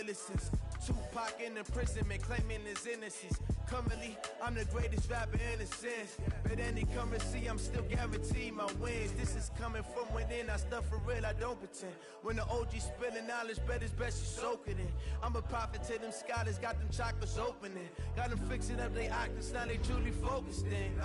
millicents. Tupac in imprisonment, claiming his innocence. Currently, I'm the greatest rapper in a sense. But any currency, I'm still guaranteed my wins. This is coming from within, I stuff for real, I don't pretend. When the OG spilling knowledge, bet it's best you soak it in. I'm a prophet to them scholars, got them chakras opening. Got them fixing up their octaves, now they truly focused in.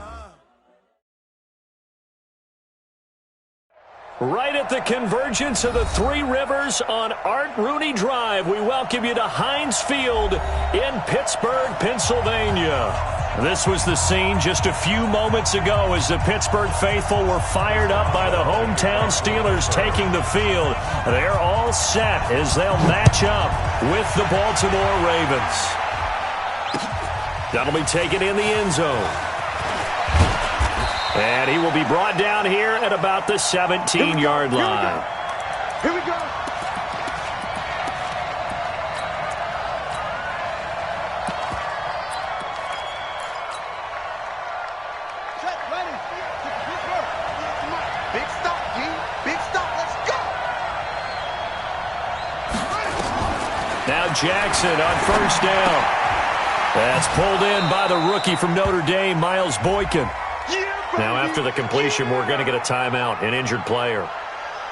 Right at the convergence of the Three Rivers on Art Rooney Drive, we welcome you to Heinz Field in Pittsburgh, Pennsylvania. This was the scene just a few moments ago as the Pittsburgh faithful were fired up by the hometown Steelers taking the field. They're all set as they'll match up with the Baltimore Ravens. That'll be taken in the end zone. And he will be brought down here at about the 17-yard line. Here we go. Set, ready. Big stop, G. Big stop. Let's go. Now Jackson on first down. That's pulled in by the rookie from Notre Dame, Miles Boykin. Now, after the completion, we're going to get a timeout, an injured player.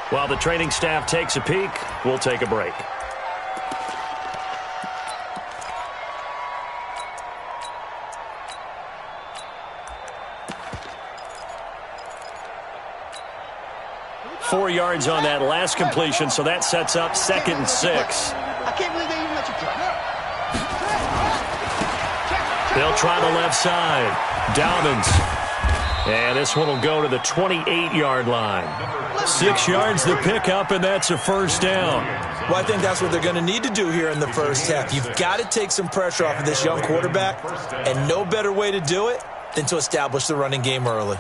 While the training staff takes a peek, we'll take a break. Four yards on that last completion, so that sets up 2nd and 6. I can't believe they even let you try. They'll try the left side. Dobbins. And this one will go to the 28-yard line. 6 yards the pickup, and that's a first down. Well, I think that's what they're going to need to do here in the first half. You've got to take some pressure off of this young quarterback, and no better way to do it than to establish the running game early.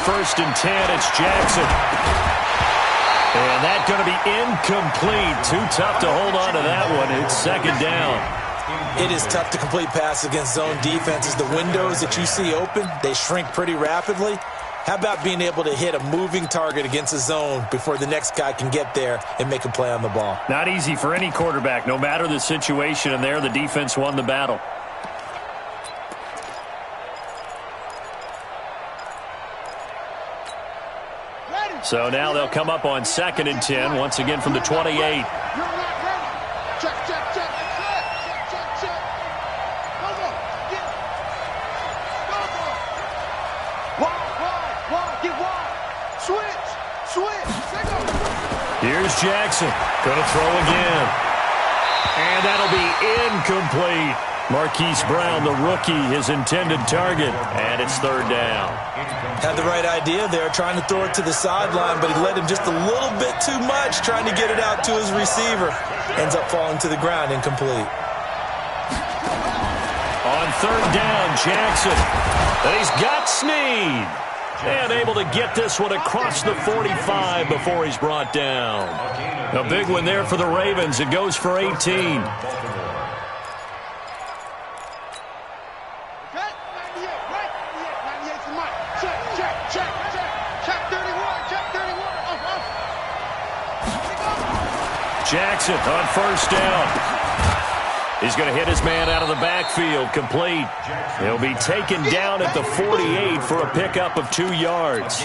First and 10, it's Jackson. And that's going to be incomplete. Too tough to hold on to that one. It's 2nd down. It is tough to complete passes against zone defenses. The windows that you see open, they shrink pretty rapidly. How about being able to hit a moving target against a zone before the next guy can get there and make a play on the ball? Not easy for any quarterback, no matter the situation, and there the defense won the battle. So now they'll come up on 2nd and 10, once again from the 28. Check, check, check. Check, check. Go. Wide. Get wide. Switch. Here's Jackson. Going to throw again. And that'll be incomplete. Marquise Brown, the rookie, his intended target. And it's 3rd down. Had the right idea there, trying to throw it to the sideline, but he led him just a little bit too much, trying to get it out to his receiver. Ends up falling to the ground, incomplete. On 3rd down, Jackson. And he's got Snead. And able to get this one across the 45 before he's brought down. A big one there for the Ravens. It goes for 18. Jackson on first down. He's going to hit his man out of the backfield, complete. He'll be taken down at the 48 for a pickup of 2 yards.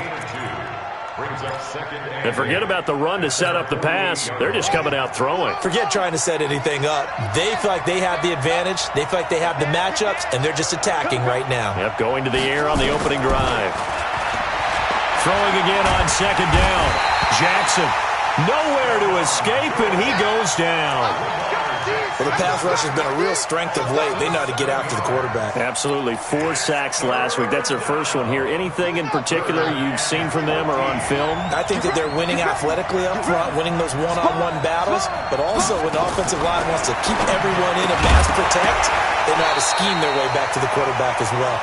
And forget about the run to set up the pass. They're just coming out throwing. Forget trying to set anything up. They feel like they have the advantage. They feel like they have the matchups, and they're just attacking right now. Yep, going to the air on the opening drive. Throwing again on 2nd down. Jackson. Nowhere to escape, and he goes down. Well, the pass rush has been a real strength of late. They know how to get after the quarterback. Absolutely. 4 sacks last week. That's their first one here. Anything in particular you've seen from them or on film? I think that they're winning athletically up front, winning those one-on-one battles, but also when the offensive line wants to keep everyone in and mass protect, they know how to scheme their way back to the quarterback as well.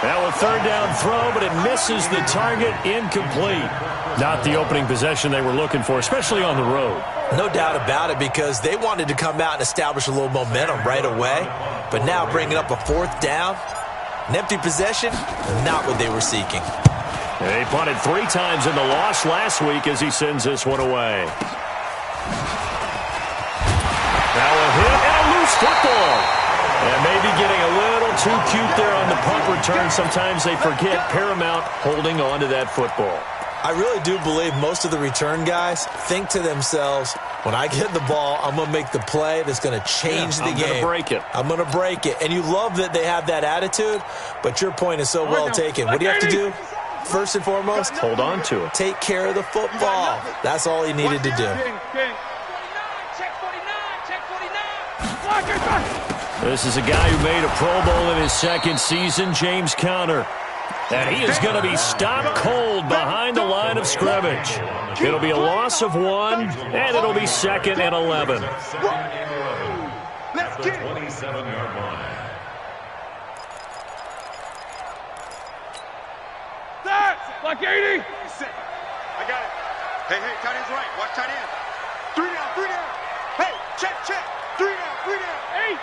Now a third down throw, but it misses the target, incomplete. Not the opening possession they were looking for, especially on the road. No doubt about it, because they wanted to come out and establish a little momentum right away. But now bringing up a fourth down, an empty possession, not what they were seeking. They punted 3 times in the loss last week as he sends this one away. Now a hit and a loose football. And maybe getting a little too cute there on the punt return. Sometimes they forget paramount holding on to that football. I really do believe most of the return guys think to themselves, when I get the ball, I'm going to make the play that's going to change the game. I'm going to break it. I'm going to break it. And you love that they have that attitude, but your point is so well taken. What do you have to do? First and foremost, hold on to it. Take care of the football. That's all he needed to do. This is a guy who made a Pro Bowl in his second season, James Conner. And he is going to be stopped cold behind the line of scrimmage. It'll be a loss of 1, and it'll be 2nd and 11. Let's get it. 27-yard line. Like 80. I got it. Hey, tight end's right. Watch tight end. 3 down. Hey, check. 3 down. 8.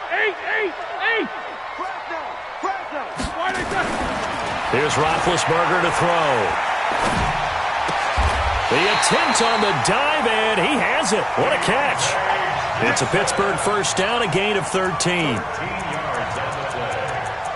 Press now. Why they touch? Here's Roethlisberger to throw. The attempt on the dive, and he has it. What a catch. It's a Pittsburgh first down, a gain of 13.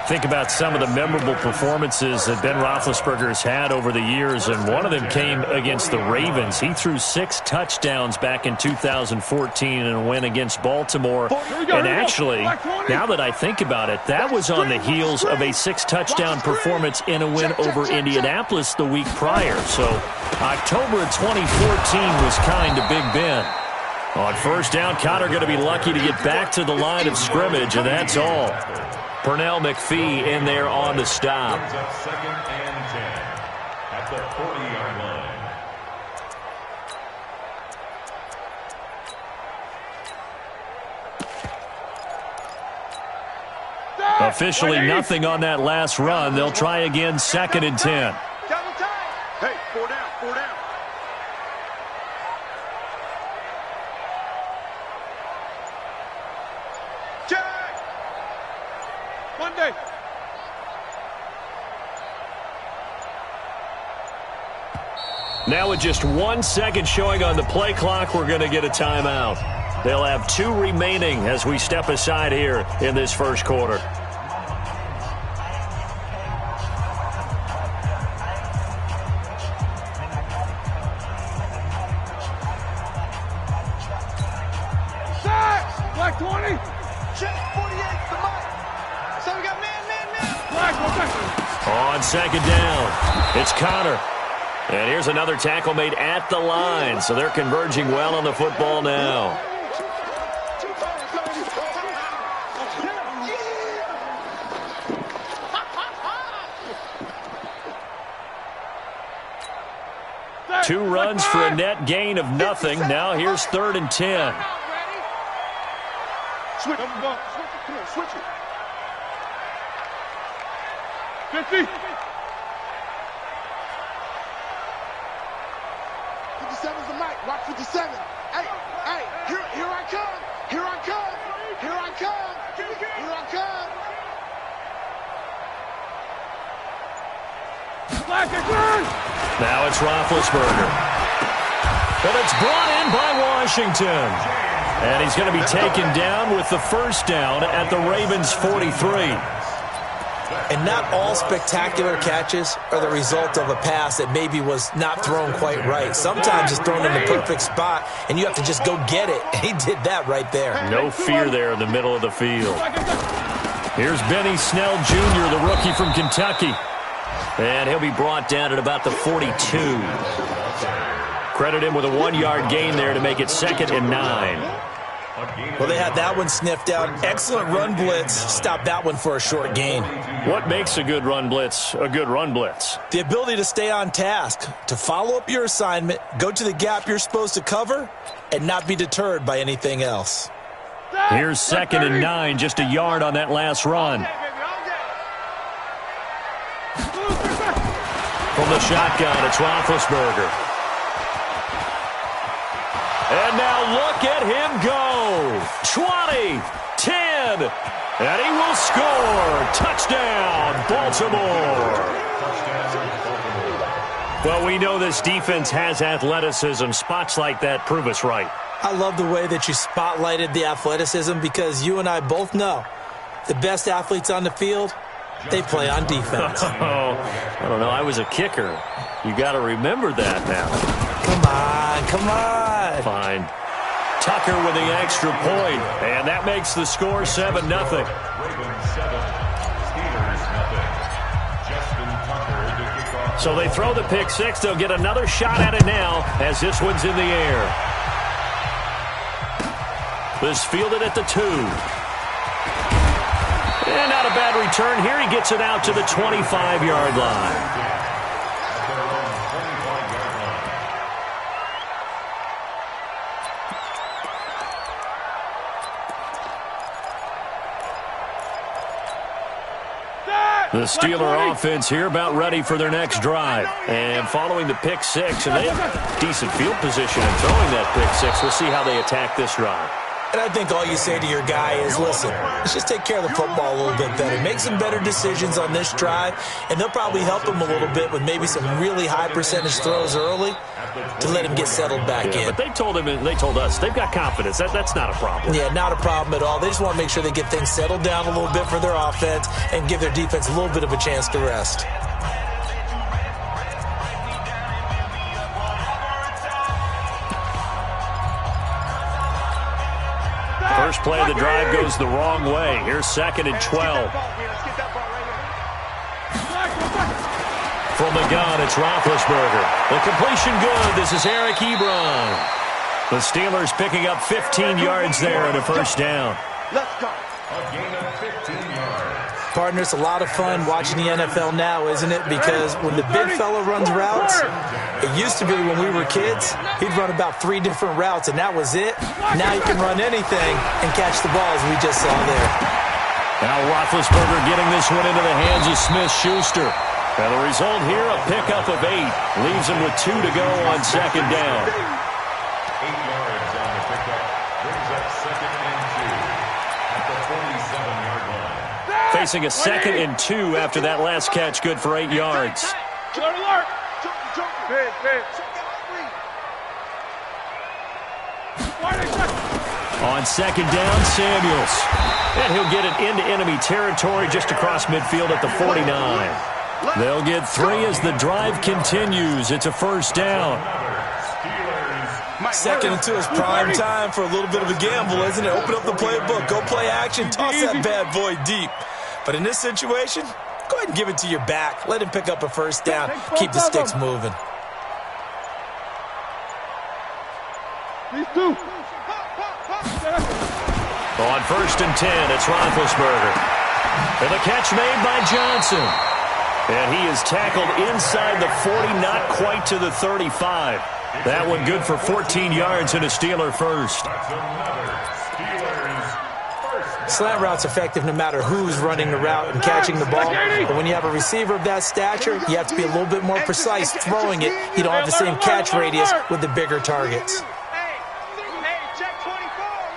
Think about some of the memorable performances that Ben Roethlisberger has had over the years, and one of them came against the Ravens. He threw 6 touchdowns back in 2014 in a win against Baltimore. And actually, now that I think about it, that was on the heels of a 6-touchdown performance in a win over Indianapolis the week prior. So October of 2014 was kind to Big Ben. On first down, Conner going to be lucky to get back to the line of scrimmage, and that's all. Pernell McPhee in there on the stop. 2nd and 10 at the 40-yard line. Officially nothing on that last run. They'll try again, 2nd and 10. Hey, 4 down. Check. Monday. Now with just 1 second showing on the play clock, we're going to get a timeout. They'll have 2 remaining as we step aside here in this first quarter. Black 20. Check 48 to Mike. So we got man. Black, on 2nd down, it's Conner. And here's another tackle made at the line. So they're converging well on the football now. Two runs for a net gain of nothing. Now here's 3rd and 10. Switch it. 50. 57's the mic. Watch 57. Hey, here I come. Now it's Roethlisberger. But it's brought in by Washington. And he's going to be taken down with the first down at the Ravens' 43. And not all spectacular catches are the result of a pass that maybe was not thrown quite right. Sometimes it's thrown in the perfect spot, and you have to just go get it. And he did that right there. No fear there in the middle of the field. Here's Benny Snell Jr., the rookie from Kentucky. And he'll be brought down at about the 42. Credit him with a 1-yard gain there to make it 2nd and 9. Well, they had that one sniffed out. Excellent run blitz. Stop that one for a short gain. What makes a good run blitz a good run blitz? The ability to stay on task, to follow up your assignment, go to the gap you're supposed to cover, and not be deterred by anything else. Here's 2nd and 9, just a yard on that last run. the shotgun, it's Roethlisberger. And now look at him go. 20, 10, and he will score. Touchdown, Baltimore. Well, we know this defense has athleticism. Spots like that prove us right. I love the way that you spotlighted the athleticism because you and I both know the best athletes on the field, they play on defense. Oh, I don't know. I was a kicker. You got to remember that now. Come on. Fine. Tucker with the extra point, and that makes the score 7-0. So they throw the pick six. They'll get another shot at it now as this one's in the air. This fielded at the 2. And not a bad return here. He gets it out to the 25-yard line. The Steeler offense here about ready for their next drive. And following the pick six, and they have decent field position in throwing that pick six. We'll see how they attack this drive. And I think all you say to your guy is, listen, let's just take care of the football a little bit better. Make some better decisions on this drive, and they'll probably help him a little bit with maybe some really high percentage throws early to let him get settled back in. But they told him, and they told us, they've got confidence. That's not a problem. Yeah, not a problem at all. They just want to make sure they get things settled down a little bit for their offense and give their defense a little bit of a chance to rest. First play of the drive goes the wrong way. Here's 2nd and 12. From the gun, it's Roethlisberger. The completion good. This is Eric Ebron. The Steelers picking up 15 yards there and a first down. Let's go. A gain of 15 yards. Partner, it's a lot of fun watching the NFL now, isn't it? Because when the big fella runs routes, it used to be when we were kids, he'd run about 3 different routes, and that was it. Now he can run anything and catch the ball, as we just saw there. Now Roethlisberger getting this one into the hands of Smith-Schuster. And the result here, a pickup of 8. Leaves him with 2 to go on 2nd down. 8 yards on the pickup. Brings up 2nd and 2 at the 47-yard line. Facing a 2nd and 2 after that last catch, good for 8 yards. Alert, alert. On 2nd down, Samuels. And he'll get it into enemy territory just across midfield at the 49. They'll get 3 as the drive continues. It's a first down. 2nd and 2 is prime time for a little bit of a gamble, isn't it? Open up the playbook, go play action, toss that bad boy deep. But in this situation, go ahead and give it to your back. Let him pick up a first down. Keep the sticks moving. These 2. On 1st and 10, it's Roethlisberger. And the catch made by Johnson. And he is tackled inside the 40, not quite to the 35. That one good for 14 yards and a Steeler first. Slant route's effective no matter who's running the route and catching the ball. But when you have a receiver of that stature, you have to be a little bit more precise throwing it. You don't have the same catch radius with the bigger targets. Hey, check 24.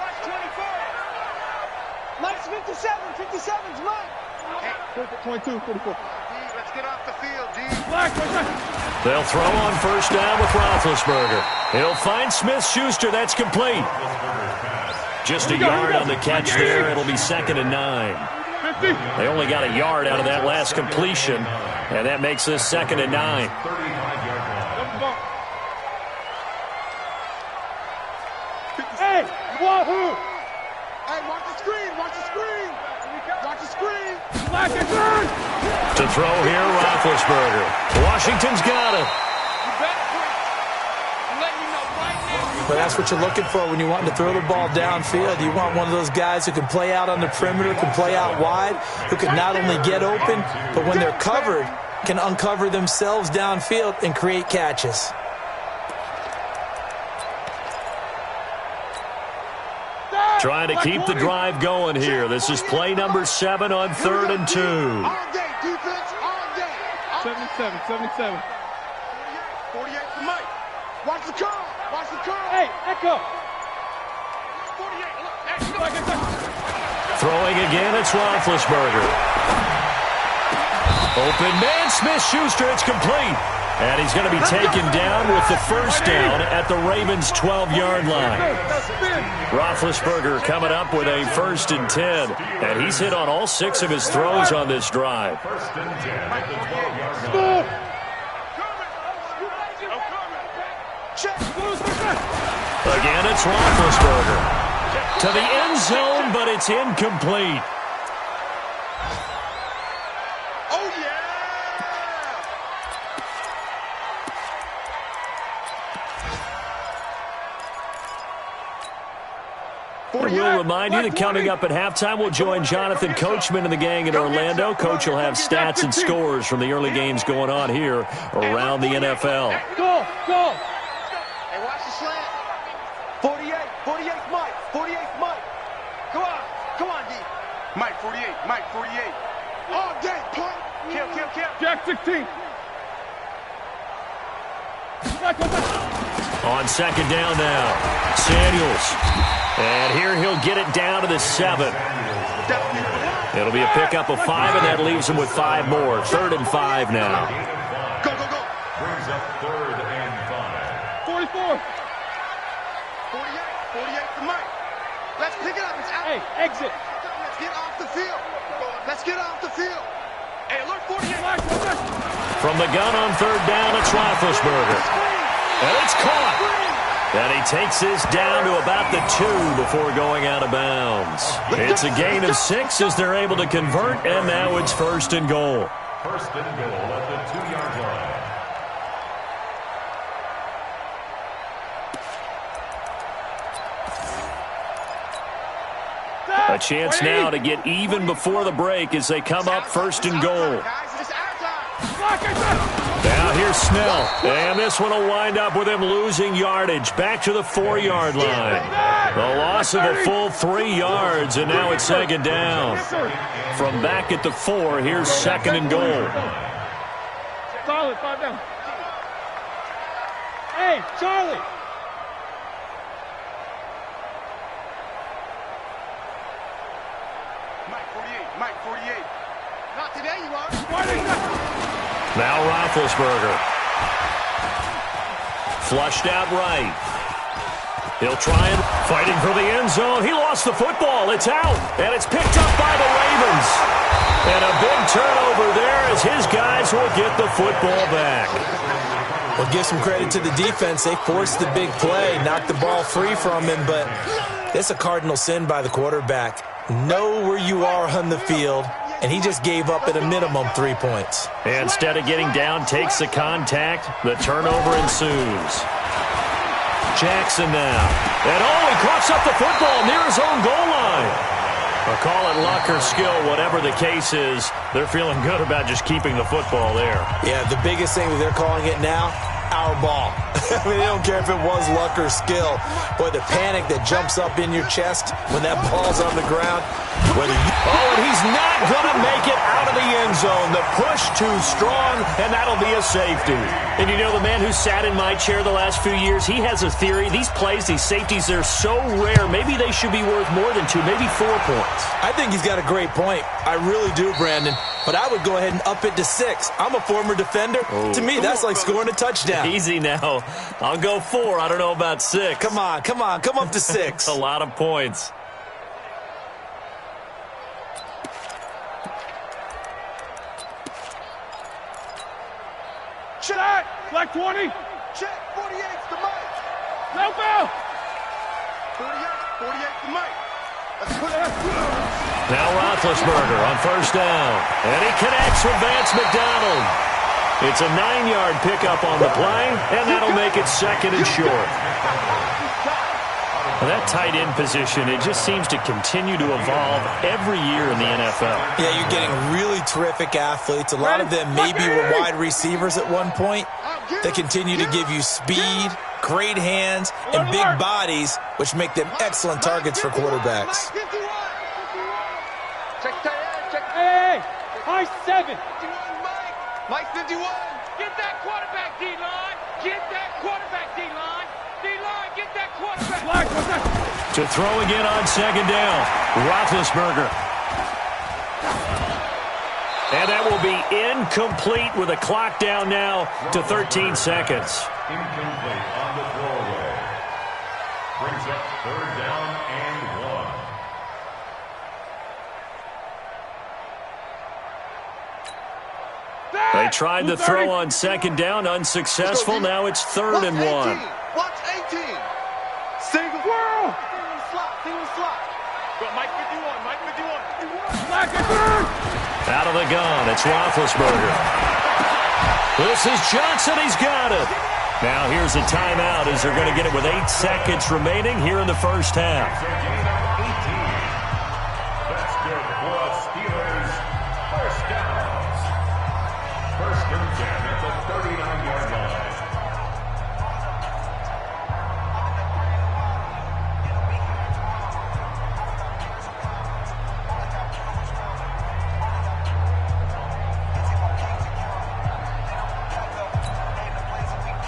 Watch 24. Mike's 57. 57's Mike. Hey, 22, 44. Let's get off the field, D. They'll throw on first down with Roethlisberger. He'll find Smith-Schuster. That's complete. Just a yard on the catch there. It'll be 2nd and 9. They only got a yard out of that last completion, and that makes this 2nd and 9. Hey, wahoo! Hey, watch the screen, watch the screen! Watch the screen! To throw here, Roethlisberger. Washington's got it. But that's what you're looking for when you want to throw the ball downfield. You want one of those guys who can play out on the perimeter, can play out wide, who can not only get open, but when they're covered, can uncover themselves downfield and create catches. Trying to keep the drive going here. This is play number 7 on 3rd and 2. 77. 48 for Mike. Watch the curl. Watch the curl. Hey, Echo. 48. Look. Throwing again, it's Roethlisberger. Open man, Smith-Schuster, it's complete. And he's going to be taken down with the first down at the Ravens' 12-yard line. Roethlisberger coming up with a 1st and 10. And he's hit on all 6 of his throws on this drive. 1st and 10 at the 12-yard line. Again, it's Roethlisberger. To the end zone, but it's incomplete. Oh, yeah! We'll remind you that coming up at halftime, we'll join Jonathan Coachman and the gang in Orlando. Coach will have stats and scores from the early games going on here around the NFL. Go, go. Hey, watch the slant. 48, 48, Mike. 48, Mike. Come on, D. Mike, 48, Mike, 48. All day, punt. Kill. Jack 16. On 2nd down now, Samuels. And here he'll get it down to the 7. It'll be a pickup of 5, and that leaves him with 5 more. 3rd and 5 now. Go. Brings up 3rd and 5. 44. 48 for Mike. Let's pick it up. It's out. Hey, exit. Let's get off the field. Hey, look, 48. From the gun on 3rd down, it's Roethlisberger. And it's caught. And he takes this down to about the 2 before going out of bounds. It's a gain of 6 as they're able to convert, and now it's 1st and goal. 1st and goal at the 2-yard line. A chance now to get even before the break as they come up 1st and goal. Now here's Snell, and this one will wind up with him losing yardage back to the 4-yard line. The loss of a full 3 yards, and now it's 2nd down. From back at the 4, here's 2nd and goal. Solid, 5 down. Hey, Charlie. Mike, 48. Not today, you are. Now Roethlisberger. Flushed out right. He'll try and fighting for the end zone. He lost the football. It's out, and it's picked up by the Ravens. And a big turnover there as his guys will get the football back. Well, give some credit to the defense. They forced the big play, knocked the ball free from him, but it's a cardinal sin by the quarterback. Know where you are on the field, and he just gave up at a minimum 3 points. Instead of getting down, takes the contact. The turnover ensues. Jackson now. And he coughs up the football near his own goal line. Or call it luck or skill, whatever the case is, they're feeling good about just keeping the football there. Yeah, the biggest thing that they're calling it now, our ball. I mean, they don't care if it was luck or skill. Boy, the panic that jumps up in your chest when that ball's on the ground. And he's not going to make it out of the end zone. The push too strong, and that'll be a safety. And you know, the man who sat in my chair the last few years, he has a theory. These plays, these safeties, they're so rare. Maybe they should be worth more than 2, maybe 4 points. I think he's got a great point. I really do, Brandon. But I would go ahead and up it to 6. I'm a former defender. To me, that's like scoring a touchdown. Easy now. I'll go 4. I don't know about 6. Come on. Come up to 6. A lot of points. Check! Flag 20! Check, 48's to Mike. No foul! 48 to Mike. Let's put it up. Now Roethlisberger on 1st down. And he connects with Vance McDonald. It's a 9-yard pickup on the play, and that'll make it 2nd and short. Well, that tight end position, it just seems to continue to evolve every year in the NFL. Yeah, you're getting really terrific athletes. A lot of them maybe were wide receivers at one point. They continue to give you speed, great hands, and big bodies, which make them excellent targets for quarterbacks. Hey, high 7. Mike 51. Get that quarterback, D-line. Get that quarterback, D-line. D-line, get that quarterback. To throw again on second down, Roethlisberger. And that will be incomplete with a clock down now to 13 seconds. Incomplete on the throwaway. Brings up third down and 1. They tried to throw on second down, unsuccessful. Now it's third and 1. Watch 18. Single. Whirl. Single slot. Mike 51, Mike 51. Out of the gun, it's Roethlisberger. This is Johnson, he's got it. Now here's a timeout as they're going to get it with 8 seconds remaining here in the first half. It's a gain of 18. That's good for the Steelers. First downs. First and 10 at the 39-yard line.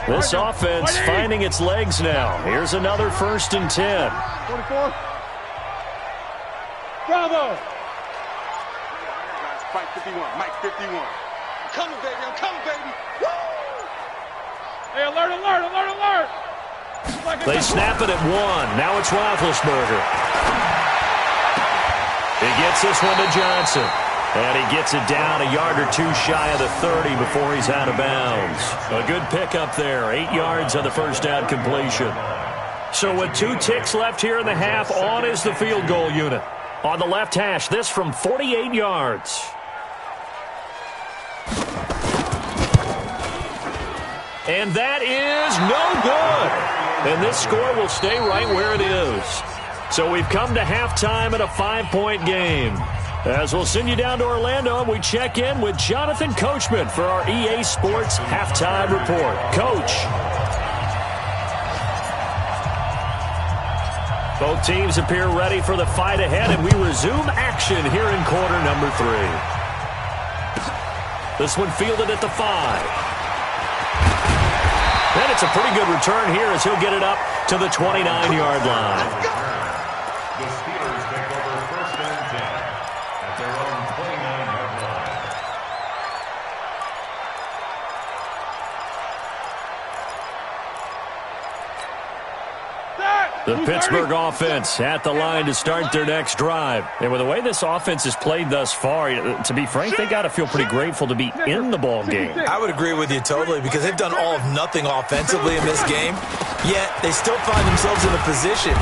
This offense finding its legs now. Here's another first and 10. 44. Bravo. Mike 51, Mike 51. I'm coming, baby, I'm coming, baby. Woo! Hey, alert, alert, alert, alert. They snap it at 1. Now it's Roethlisberger. He gets this one to Johnson. And he gets it down a yard or 2 shy of the 30 before he's out of bounds. A good pickup there. 8 yards on the first down completion. So with 2 ticks left here in the half, on is the field goal unit. On the left hash, this from 48 yards. And that is no good. And this score will stay right where it is. So we've come to halftime in a 5-point game. As we'll send you down to Orlando, and we check in with Jonathan Coachman for our EA Sports Halftime Report. Coach. Both teams appear ready for the fight ahead, and we resume action here in quarter number 3. This one fielded at the 5. And it's a pretty good return here as he'll get it up to the 29-yard line. The Steelers take over first and 10 at their own 29-yard line. The Pittsburgh offense at the line to start their next drive. And with the way this offense has played thus far, to be frank, they got to feel pretty grateful to be in the ball game. I would agree with you totally because they've done all of nothing offensively in this game, yet they still find themselves in a position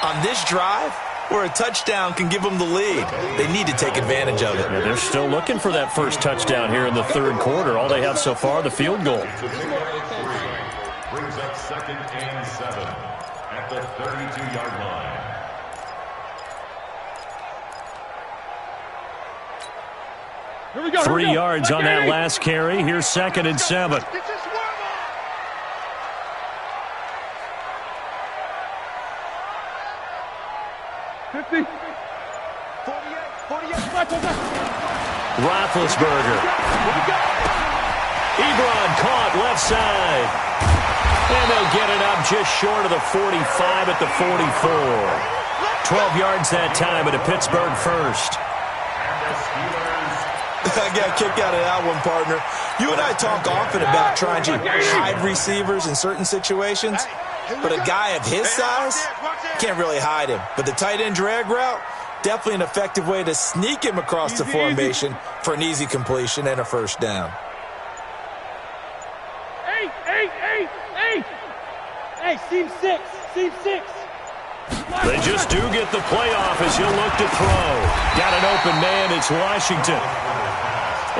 on this drive where a touchdown can give them the lead. They need to take advantage of it. Yeah, they're still looking for that first touchdown here in the third quarter. All they have so far, the field goal. Brings up second and 7 at the 32-yard line. Here we go. 3 yards on that last carry. Here's second and 7. Get this worm on. 50. 48. Roethlisberger. Ebron caught left side. And they'll get it up just short of the 45 at the 44. 12 yards that time at a Pittsburgh first. I got a kick out of that one, partner. You and I talk often about trying to hide receivers in certain situations, but a guy of his size can't really hide him. But the tight end drag route, definitely an effective way to sneak him across the formation for an easy completion and a first down. Hey, seam 6. Seam 6. They just do get the playoff as he'll look to throw. Got an open man, it's Washington.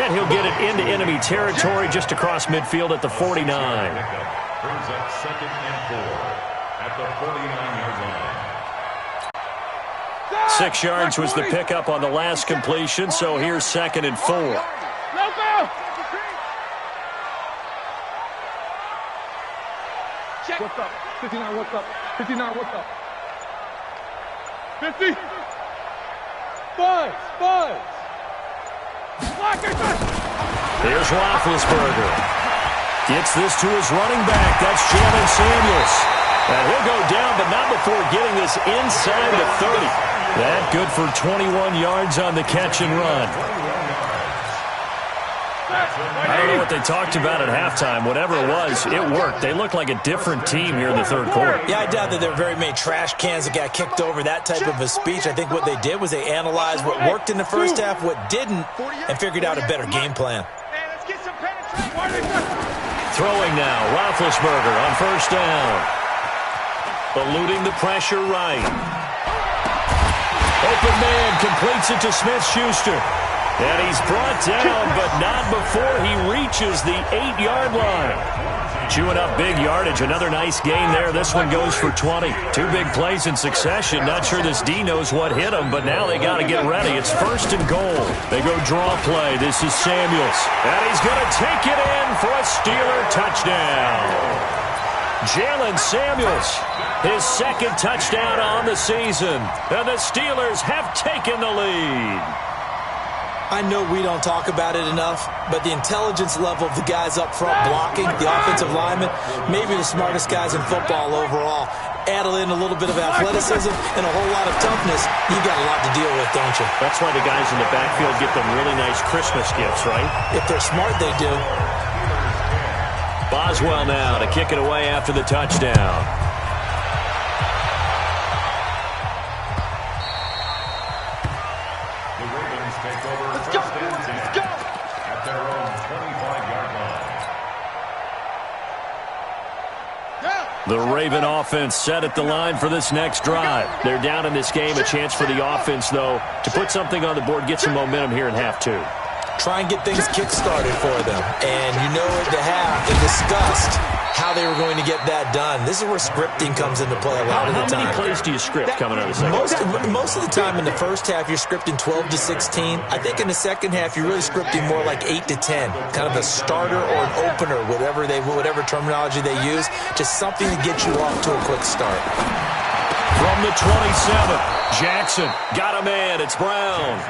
And he'll get it into enemy territory just across midfield at the 49. Brings up second and 4 at the 49-yard line. 6 yards was the pickup on the last completion, so here's second and 4. Loco! What's up? 59, what's up? 59, what's up? 50. Buds. Here's Roethlisberger. Gets this to his running back. That's Jalen Samuels. And he'll go down, but not before getting this inside the 30. That good for 21 yards on the catch and run. I don't know what they talked about at halftime. Whatever it was, it worked. They looked like a different team here in the third quarter. Yeah, I doubt that there were very many trash cans that got kicked over, that type of a speech. I think what they did was they analyzed what worked in the first half, what didn't, and figured out a better game plan. Throwing now, Roethlisberger on first down. Eluding the pressure right. Open man completes it to Smith-Schuster. And he's brought down, but not before he reaches the 8-yard line. Chewing up big yardage. Another nice gain there. This one goes for 20. Two big plays in succession. Not sure this D knows what hit him, but now they got to get ready. It's first and goal. They go draw play. This is Samuels. And he's going to take it in for a Steeler touchdown. Jalen Samuels, his second touchdown on the season. And the Steelers have taken the lead. I know we don't talk about it enough, but the intelligence level of the guys up front blocking, the offensive linemen, maybe the smartest guys in football overall. Add in a little bit of athleticism and a whole lot of toughness, you got a lot to deal with, don't you? That's why the guys in the backfield get them really nice Christmas gifts, right? If they're smart, they do. Boswell now to kick it away after the touchdown. The Raven offense set at the line for this next drive. They're down in this game. A chance for the offense, though, to put something on the board, get some momentum here in half two. Try and get things kick-started for them. And you know at the half, they discussed how they were going to get that done. This is where scripting comes into play a lot of the time. How many plays do you script coming out of the second? Most of the time in the first half, you're scripting 12 to 16. I think in the second half, you're really scripting more like 8 to 10. Kind of a starter or an opener, whatever terminology they use. Just something to get you off to a quick start. From the 27, Jackson got a man. It's Brown.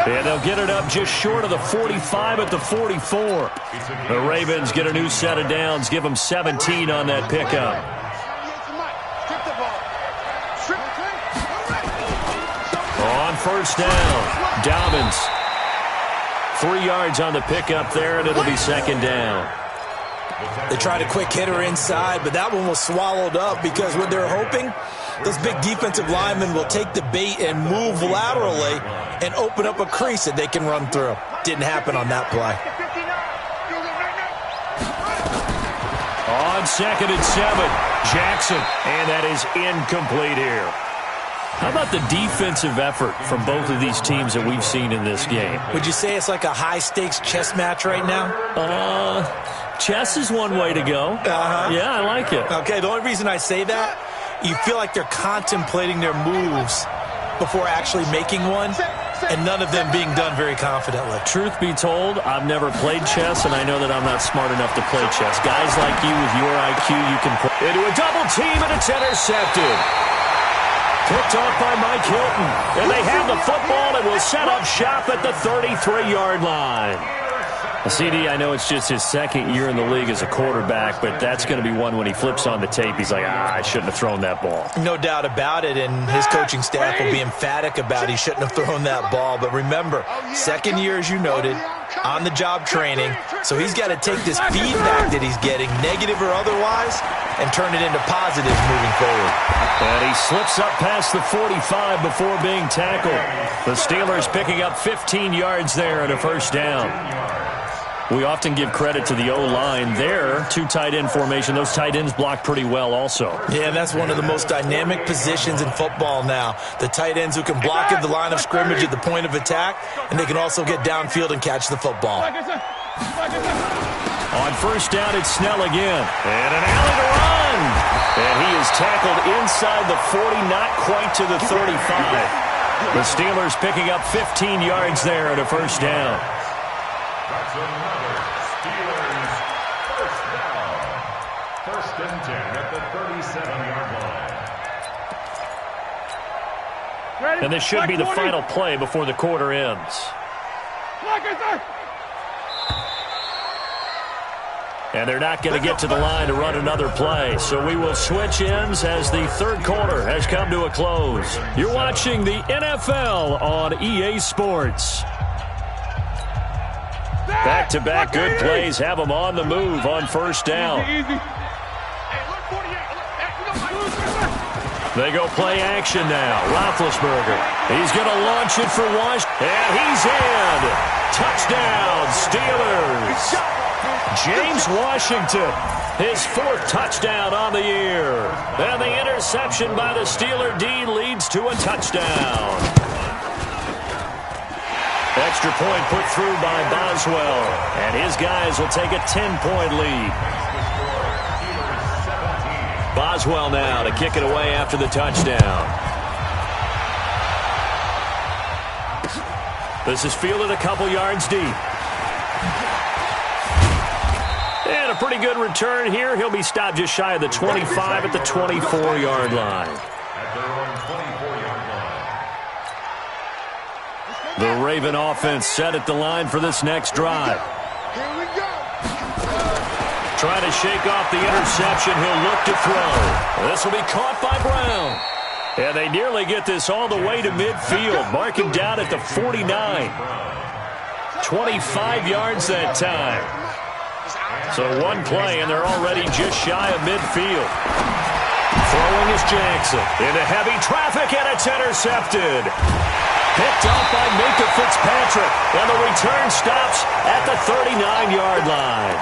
And they'll get it up just short of the 45 at the 44. The Ravens get a new set of downs, give them 17 on that pickup. On first down, Dobbins. 3 yards on the pickup there, and it'll be second down. They tried a quick hitter inside, but that one was swallowed up because what they're hoping, those big defensive linemen will take the bait and move laterally and open up a crease that they can run through. Didn't happen on that play. On second and 7, Jackson, and that is incomplete here. How about the defensive effort from both of these teams that we've seen in this game? Would you say it's like a high-stakes chess match right now? Chess is one way to go. Yeah, I like it. Okay, the only reason I say that, you feel like they're contemplating their moves before actually making one, and none of them being done very confidently. Truth be told, I've never played chess, and I know that I'm not smart enough to play chess. Guys like you with your IQ, you can play into a double team, and it's intercepted. Picked off by Mike Hilton. And they have the football and will set up shop at the 33-yard line. CD, I know it's just his second year in the league as a quarterback, but that's going to be one when he flips on the tape. He's like, I shouldn't have thrown that ball. No doubt about it, and his coaching staff will be emphatic about he shouldn't have thrown that ball. But remember, second year, as you noted, on-the-job training, so he's got to take this feedback that he's getting, negative or otherwise, and turn it into positives moving forward. And he slips up past the 45 before being tackled. The Steelers picking up 15 yards there and a first down. We often give credit to the O-line there, two tight end formation. Those tight ends block pretty well also. Yeah, that's one of the most dynamic positions in football now. The tight ends who can block at the line of scrimmage at the point of attack, and they can also get downfield and catch the football. On first down, it's Snell again. And an alley to run. And he is tackled inside the 40, not quite to the 35. The Steelers picking up 15 yards there at a first down. That's another Steelers first down. First and 10 at the 37-yard line. And this should be the final play before the quarter ends. And they're not going to get to the line to run another play. So we will switch ends as the third quarter has come to a close. You're watching the NFL on EA Sports. Back-to-back good plays have them on the move on first down. They go play action now. Roethlisberger. He's going to launch it for Washington. And he's in. Touchdown, Steelers. James Washington, his fourth touchdown on the year. And the interception by the Steeler D leads to a touchdown. Extra point put through by Boswell. And his guys will take a 10-point lead. Boswell now to kick it away after the touchdown. This is fielded a couple yards deep. And a pretty good return here. He'll be stopped just shy of the 25 at the 24-yard line. The Raven offense set at the line for this next drive. Trying to shake off the interception. He'll look to throw. This will be caught by Brown. And they nearly get this all the way to midfield. Marking down at the 49. 25 yards that time. So one play, and they're already just shy of midfield. Throwing is Jackson. Into heavy traffic, and it's intercepted. Picked off by Minka Fitzpatrick. And the return stops at the 39-yard line.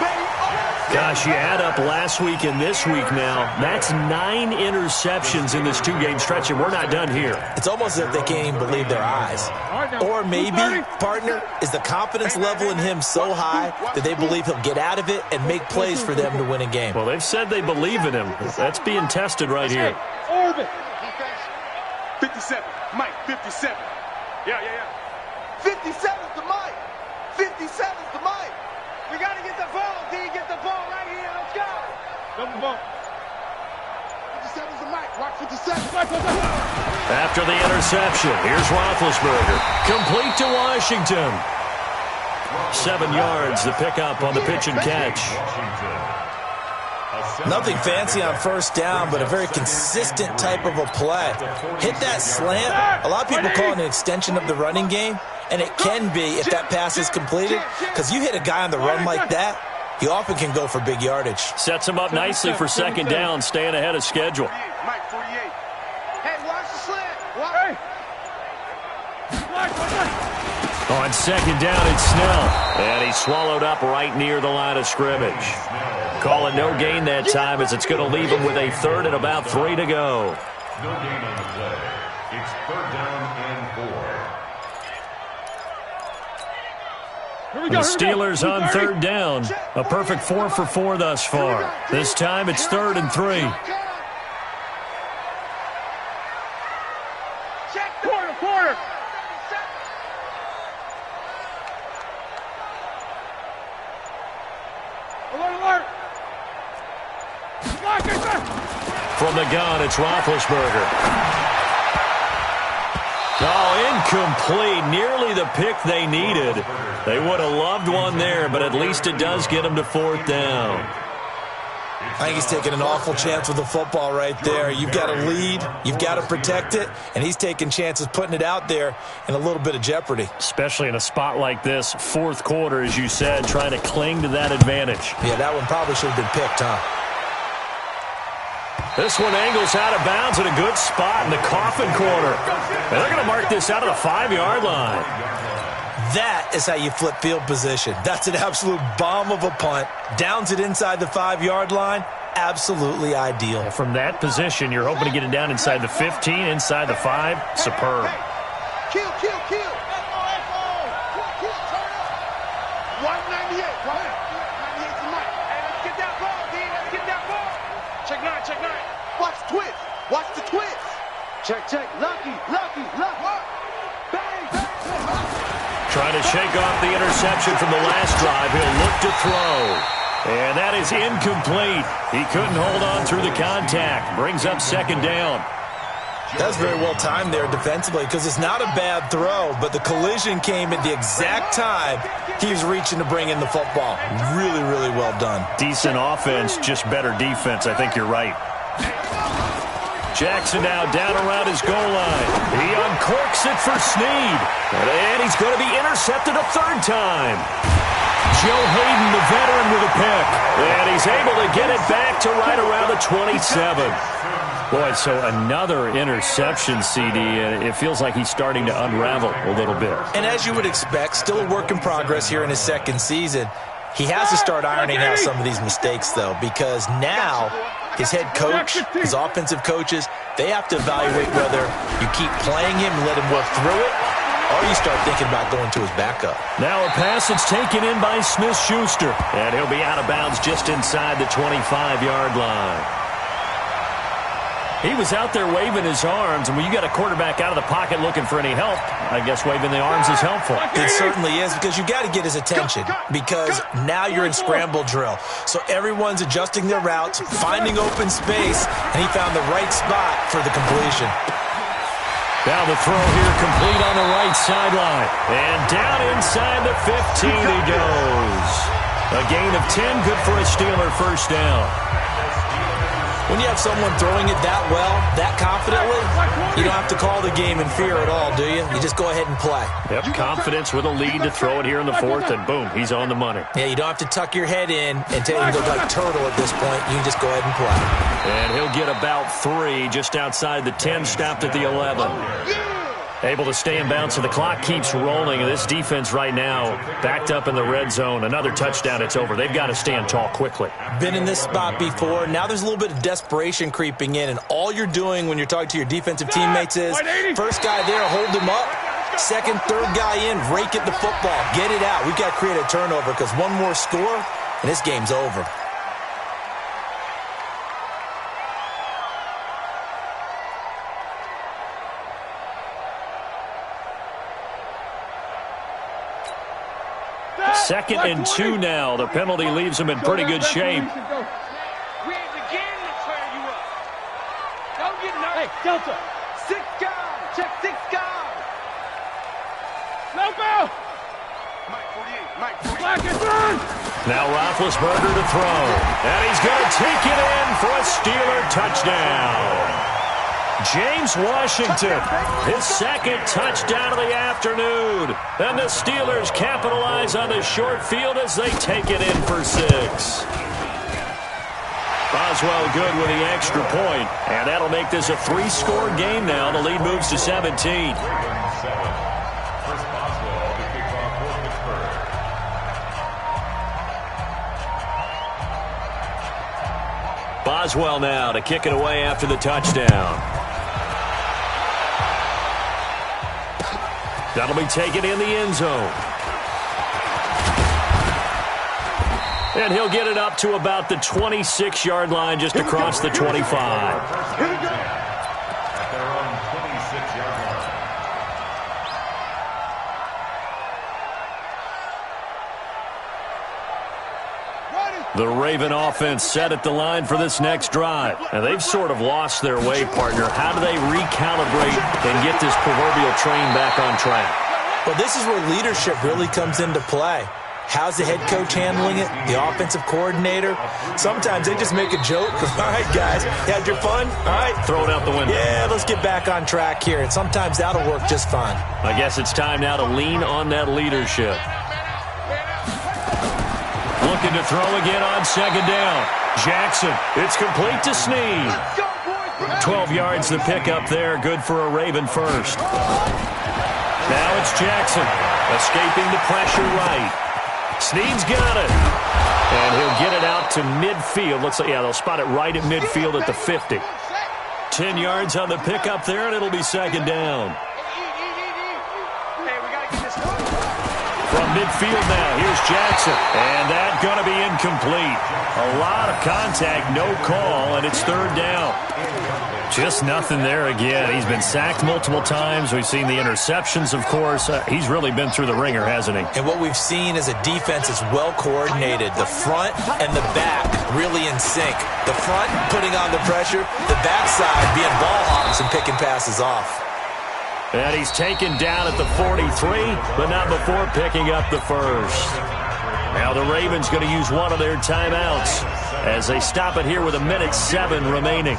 Gosh, you add up last week and this week now, that's 9 interceptions in this two-game stretch, and we're not done here. It's almost as if they can't even believe their eyes. Or maybe, partner, is the confidence level in him so high that they believe he'll get out of it and make plays for them to win a game. Well, they've said they believe in him. That's being tested right here. Orbit. 57. Mike, 57. Yeah. 57's the Mike. 57's the Mike. We got to get the ball, D. Get the ball right here. Let's go. Double ball. 57's the Mike. Watch 57. After the interception, here's Roethlisberger. Complete to Washington. 7 yards, the pickup on the pitch and catch. Nothing fancy on first down, but a very consistent type of a play. Hit that slant. A lot of people call it an extension of the running game, and it can be if that pass is completed, because you hit a guy on the run like that, he often can go for big yardage. Sets him up nicely for second down, staying ahead of schedule. Mike, 48. Hey, watch the slant. On second down, it's Snell. And he's swallowed up right near the line of scrimmage. Call it no gain that time, as it's going to leave him with a third and about 3 to go. No gain on the play. It's third down and 4. The Steelers on third down. A perfect 4 for 4 thus far. This time it's 3rd and 3. Quarter. Alert. From the gun, it's Roethlisberger. Oh, incomplete. Nearly the pick they needed. They would have loved one there, but at least it does get them to 4th down. I think he's taking an awful chance with the football right there. You've got to lead, you've got to protect it, and he's taking chances putting it out there in a little bit of jeopardy. Especially in a spot like this, 4th quarter, as you said, trying to cling to that advantage. Yeah, that one probably should have been picked, huh? This one angles out of bounds at a good spot in the coffin corner. And they're going to mark this out of the 5-yard line. That is how you flip field position. That's an absolute bomb of a punt. Downs it inside the 5-yard line. Absolutely ideal. From that position, you're hoping to get it down inside the 15, inside the 5. Superb. Kill. 198. 198 to Mike. Hey, let's get that ball, D. Let's get that ball. Check 9. Watch the twist. Check. Lucky. Bang. Trying to shake off the interception from the last drive. He'll look to throw. And that is incomplete. He couldn't hold on through the contact. Brings up second down. That's very well timed there defensively because it's not a bad throw, but the collision came at the exact time he was reaching to bring in the football. Really, really well done. Decent offense, just better defense. I think you're right. Jackson now down around his goal line. He uncorks it for Snead. And he's going to be intercepted a third time. Joe Hayden, the veteran, with a pick. And he's able to get it back to right around the 27. Boy, so another interception, CD, and it feels like he's starting to unravel a little bit. And as you would expect, still a work in progress here in his second season. He has to start ironing out some of these mistakes, though, because now his head coach, his offensive coaches, they have to evaluate whether you keep playing him and let him work through it, or you start thinking about going to his backup. Now a pass that's taken in by Smith-Schuster, and he'll be out of bounds just inside the 25-yard line. He was out there waving his arms, and when you got a quarterback out of the pocket looking for any help, I guess waving the arms is helpful. It certainly is, because you got to get his attention, because now you're in scramble drill. So everyone's adjusting their routes, finding open space, and he found the right spot for the completion. Now the throw here complete on the right sideline. And down inside the 15 he goes. A gain of 10, good for a Steeler first down. When you have someone throwing it that well, that confidently, you don't have to call the game in fear at all, do you? You just go ahead and play. Yep, confidence with a lead to throw it here in the fourth, and boom, he's on the money. Yeah, you don't have to tuck your head in and tell him to go like turtle at this point. You can just go ahead and play. And he'll get about 3 just outside the 10, stopped at the 11. Able to stay in bounds, so the clock keeps rolling. And this defense right now backed up in the red zone. Another touchdown, it's over. They've got to stand tall quickly. Been in this spot before. Now there's a little bit of desperation creeping in, and all you're doing when you're talking to your defensive teammates is first guy there, hold him up. Second, third guy in, rake at the football. Get it out. We've got to create a turnover because one more score, and this game's over. Second and 2 now. The penalty leaves him in pretty good shape. We ain't beginning to turn you up. Don't get nervous. Hey, Delta. 6 guys. Check 6 guys. No go. Mike 48. Mike 48. Black is on. Now Roethlisberger to throw. And he's going to take it in for a Steeler touchdown. James Washington, his second touchdown of the afternoon. And the Steelers capitalize on the short field as they take it in for 6. Boswell good with the extra point. And that'll make this a 3-score game now. The lead moves to 17. Boswell now to kick it away after the touchdown. That'll be taken in the end zone. And he'll get it up to about the 26-yard line just across the 25. At their own 26-yard line. The Raven offense set at the line for this next drive. And they've sort of lost their way, partner. How do they recalibrate and get this proverbial train back on track? Well, this is where leadership really comes into play. How's the head coach handling it? The offensive coordinator? Sometimes they just make a joke. All right, guys, you had your fun? All right. Throw it out the window. Yeah, let's get back on track here. And sometimes that'll work just fine. I guess it's time now to lean on that leadership. Looking to throw again on second down. Jackson, it's complete to Snead. 12 yards the pickup there, good for a Raven first. Now it's Jackson, escaping the pressure right. Snead's got it. And he'll get it out to midfield. Looks like, yeah, they'll spot it right at midfield at the 50. 10 yards on the pickup there, and it'll be second down. From midfield now, here's Jackson. And that's going to be incomplete. A lot of contact, no call, and it's third down. Just nothing there again. He's been sacked multiple times. We've seen the interceptions, of course. He's really been through the ringer, hasn't he? And what we've seen is a defense is well coordinated. The front and the back really in sync. The front putting on the pressure, the backside being ball hogs and picking passes off. And he's taken down at the 43, but not before picking up the first. Now the Ravens going to use one of their timeouts as they stop it here with 1:07 remaining.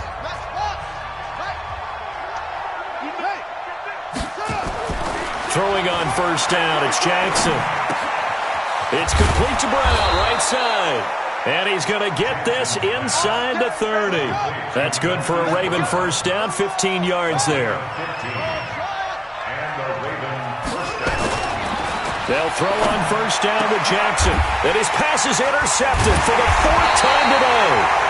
Throwing on first down, it's Jackson. It's complete to Brown, right side. And he's going to get this inside the 30. That's good for a Raven first down, 15 yards there. They'll throw on first down to Jackson. And his pass is intercepted for the 4th time today.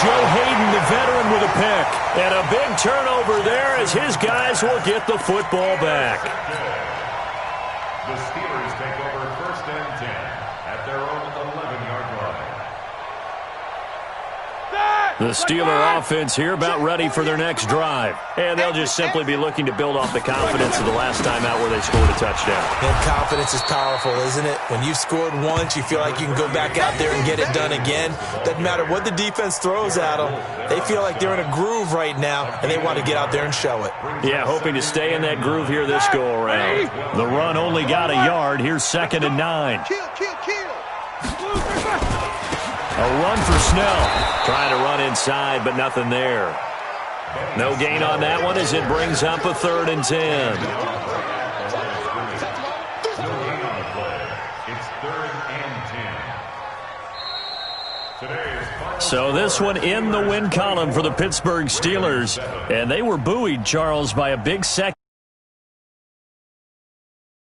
Joe Hayden, the veteran, with a pick. And a big turnover there as his guys will get the football back. The Steelers take over 1st and 10 at their own 11-yard line. The Steeler offense here about ready for their next drive. And they'll just simply be looking to build off the confidence of the last time out where they scored a touchdown. And confidence is powerful, isn't it? When you've scored once, you feel like you can go back out there and get it done again. Doesn't matter what the defense throws at them. They feel like they're in a groove right now, and they want to get out there and show it. Yeah, hoping to stay in that groove here this go-around. The run only got a yard. Here's 2nd and 9. A run for Snell. Trying to run inside, but nothing there. No gain on that one as it brings up a 3rd and 10. No gain on the play. It's 3rd and 10. So this one in the win column for the Pittsburgh Steelers. And they were buoyed, Charles, by a big second.